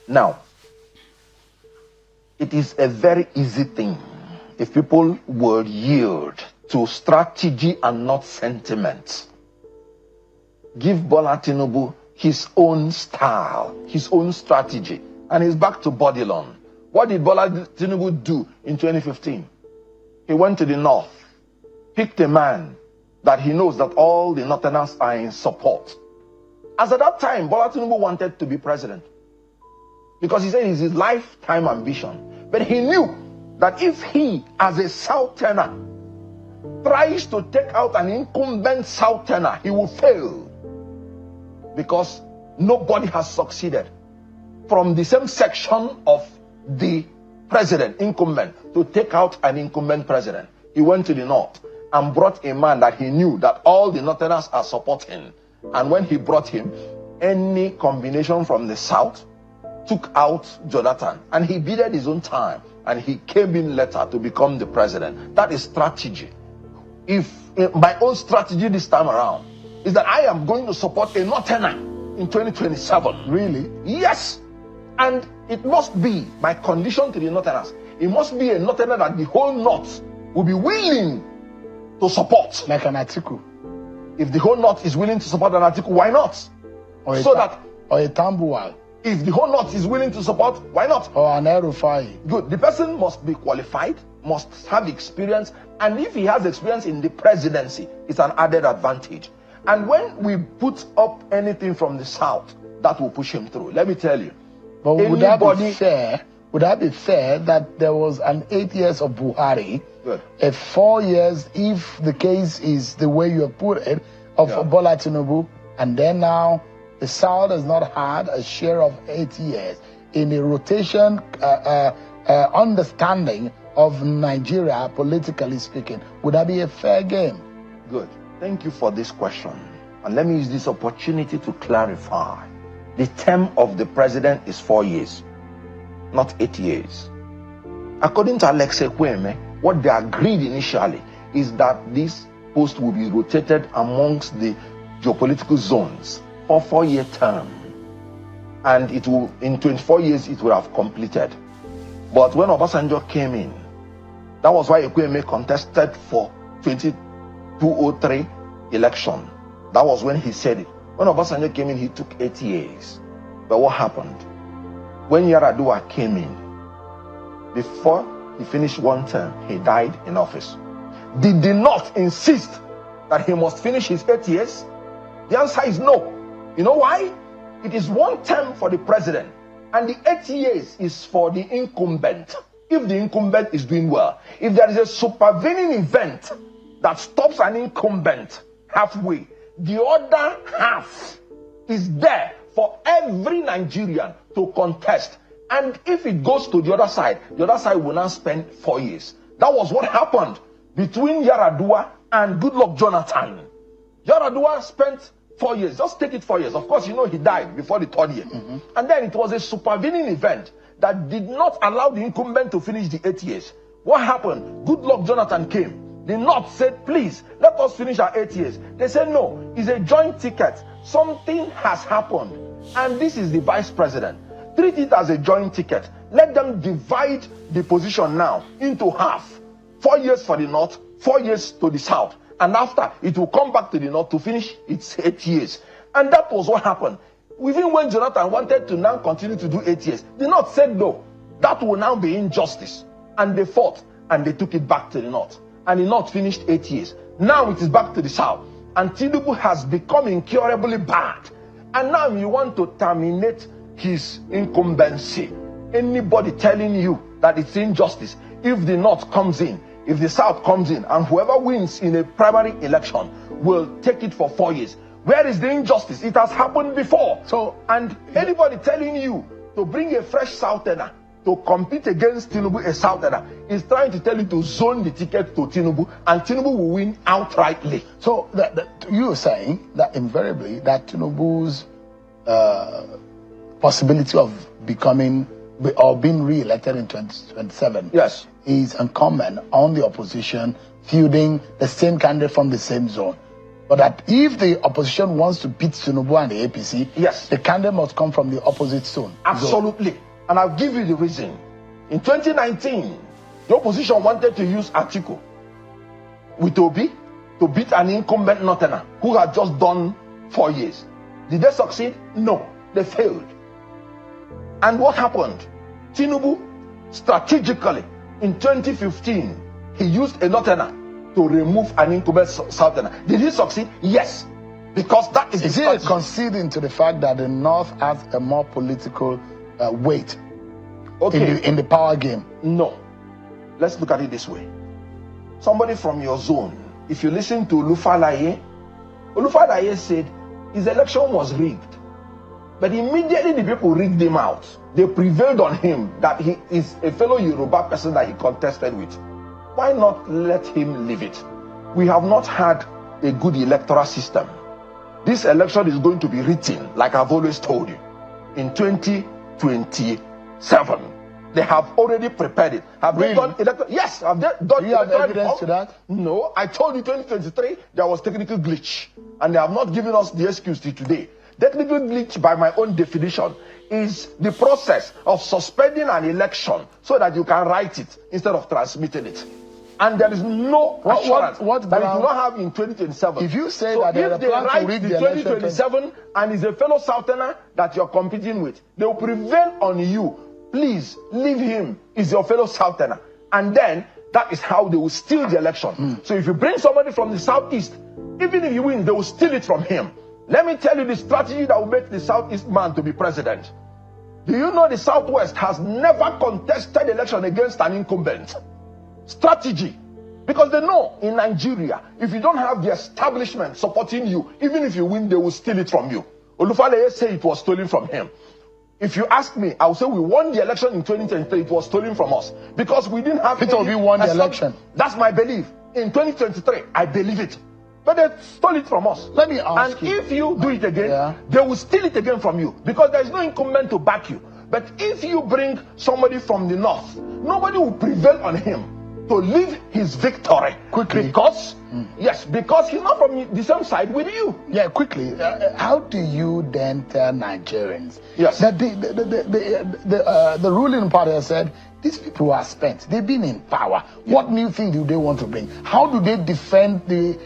Now, it is a very easy thing if people will yield to strategy and not sentiment. Give Bola Tinubu his own style, his own strategy, and he's back to Bodilon. What did Bola Tinubu do in 2015? He went to the north, picked a man that he knows that all the Northerners are in support. As at that time, Bola Tinubu wanted to be president because he said it's his lifetime ambition. But he knew that if he, as a Southerner, tries to take out an incumbent Southerner, he will fail because nobody has succeeded from the same section of the president, incumbent, to take out an incumbent president. He went to the north and brought a man that he knew that all the Northerners are supporting. And when he brought him, any combination from the south took out Jonathan, and he bided his own time, and he came in later to become the president. That is strategy. If my own strategy this time around is that I am going to support a Northerner in 2027. Really? Yes. And it must be my condition to the Northerners. It must be a Northerner that the whole North will be willing to support. Like an Atiku. If the whole North is willing to support an Atiku, why not? Or a Tambuwal. If the whole North is willing to support, why not? Or an Erufai. Good. The person must be qualified, must have experience, and if he has experience in the presidency, it's an added advantage. And when we put up anything from the south, that will push him through. Let me tell you. But would that be fair? Would that be fair that there was an 8 years of Buhari, Good. a 4 years, if the case is the way you have put it, of Bola Tinubu, and then now the South has not had a share of 8 years in a rotation understanding of Nigeria, politically speaking? Would that be a fair game? Good. Thank you for this question. And let me use this opportunity to clarify. The term of the president is 4 years, not 8 years. According to Alex Ekweme, what they agreed initially is that this post will be rotated amongst the geopolitical zones for 4-year term. And it will, in 24 years, it will have completed. But when Obasanjo came in, that was why Ekweme contested for 2203 election. That was when he said it. When Obasanjo came in, he took 8 years. But what happened? When Yaradua came in, before he finished one term, he died in office. Did the North insist that he must finish his 8 years? The answer is no. You know why? It is one term for the president, and the 8 years is for the incumbent. If the incumbent is doing well, if there is a supervening event that stops an incumbent halfway, the other half is there for every Nigerian to contest. And if it goes to the other side will now spend 4 years. That was what happened between Yaradua and Goodluck Jonathan. Yaradua spent 4 years. Just take it 4 years. Of course, you know he died before the 3rd year. And then it was a supervening event that did not allow the incumbent to finish the 8 years. What happened? Goodluck Jonathan came. The North said, please, let us finish our 8 years. They said, no, it's a joint ticket. Something has happened. And this is the vice president. Treat it as a joint ticket. Let them divide the position now into half. 4 years for the North, 4 years to the South. And after, it will come back to the North to finish its 8 years. And that was what happened. Even when Jonathan wanted to now continue to do 8 years, the North said no. That will now be injustice. And they fought, and they took it back to the North. And the North finished 8 years. Now it is back to the South. And Tinubu has become incurably bad. And now you want to terminate his incumbency. Anybody telling you that it's injustice, if the North comes in, if the South comes in, and whoever wins in a primary election will take it for 4 years. Where is the injustice? It has happened before. So, and anybody telling you to bring a fresh Southerner to compete against Tinubu, a Southerner, is trying to tell you to zone the ticket to Tinubu, and Tinubu will win outrightly. So you're saying that invariably that Tinubu's possibility of becoming or being re-elected in 2027 yes, is incumbent on the opposition fielding the same candidate from the same zone. But that if the opposition wants to beat Tinubu and the APC, yes, the candidate must come from the opposite zone. Absolutely. And I'll give you the reason. In 2019, the opposition wanted to use Atiku with Obi to beat an incumbent Northerner who had just done 4 years. Did they succeed? No, they failed. And what happened? Tinubu, strategically, in 2015, he used a Northerner to remove an incumbent Southerner. Did he succeed? Yes. Because that is it conceding to the fact that the North has a more political weight in the power game? No. Let's look at it this way. Somebody from your zone, if you listen to Olufalaye said his election was rigged. But immediately the people rigged him out. They prevailed on him that he is a fellow Yoruba person that he contested with. Why not let him leave it? We have not had a good electoral system. This election is going to be written, like I've always told you, in 2027. They have already prepared it. Have they done electoral? Yes, have they done? Do you have evidence to that? No, I told you 2023 there was technical glitch, and they have not given us the excuse till today. Technical glitch, by my own definition, is the process of suspending an election so that you can write it instead of transmitting it. And there is no assurance that you do not have in 2027. If you say that if they write the 2027 and is a fellow Southerner that you're competing with, they will prevail on you. Please leave him. He's your fellow Southerner. And then that is how they will steal the election. So if you bring somebody from the Southeast, even if you win, they will steal it from him. Let me tell you the strategy that will make the Southeast man to be president. Do you know the Southwest has never contested election against an incumbent? Strategy. Because they know in Nigeria, if you don't have the establishment supporting you, even if you win, they will steal it from you. Olufalaye said it was stolen from him. If you ask me, I will say we won the election in 2023. It was stolen from us because we didn't have. Peter Obi won the election. That's my belief. In 2023, I believe it. But they stole it from us. Let me ask you. And if you do it again, they will steal it again from you because there is no incumbent to back you. But if you bring somebody from the north, nobody will prevail on him to leave his victory quickly. Because, yes, because he's not from the same side with you. Yeah, quickly. How do you then tell Nigerians that the ruling party has said, these people are spent. They've been in power. Yeah. What new thing do they want to bring? How do they defend the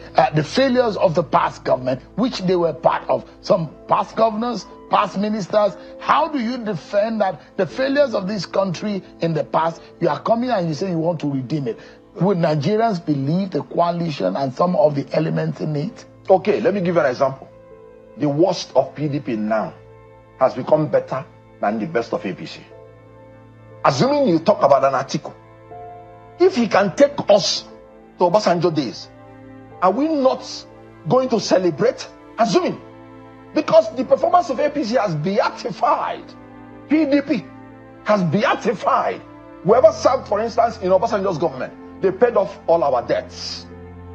failures of the past government, which they were part of? Some past governors, past ministers. How do you defend that the failures of this country in the past, you are coming and you say you want to redeem it? Would Nigerians believe the coalition and some of the elements in it? Okay, let me give you an example. The worst of PDP now has become better than the best of APC. Assuming you talk about an Atiku, if he can take us to Obasanjo days, are we not going to celebrate? Assuming. Because the performance of APC has beatified. PDP has beatified. Whoever served, for instance, in Obasanjo's government, they paid off all our debts.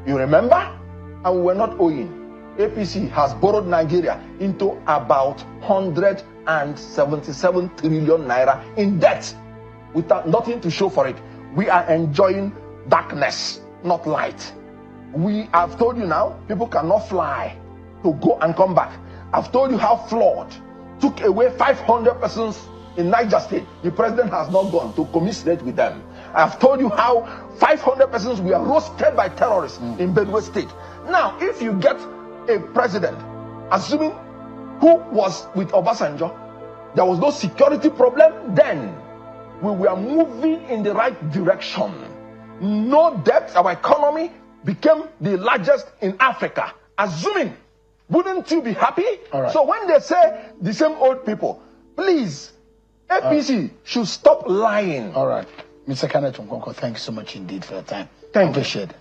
You remember? And we were not owing. APC has borrowed Nigeria into about 177 trillion naira in debt without nothing to show for it. We are enjoying darkness, not light. I've told you now, people cannot fly to go and come back. I've told you how flawed. Took away 500 persons in Niger State. The president has not gone to commiserate with them. I've told you how 500 persons were roasted by terrorists in Benue State. Now, if you get a president, assuming who was with Obasanjo, there was no security problem, then we were moving in the right direction. No debt, our economy became the largest in Africa. Assuming, wouldn't you be happy? Right. So when they say the same old people, please, APC should stop lying. All right. Mr. Kenneth Okonkwo, thank you so much indeed for your time. Thank you. Appreciate it.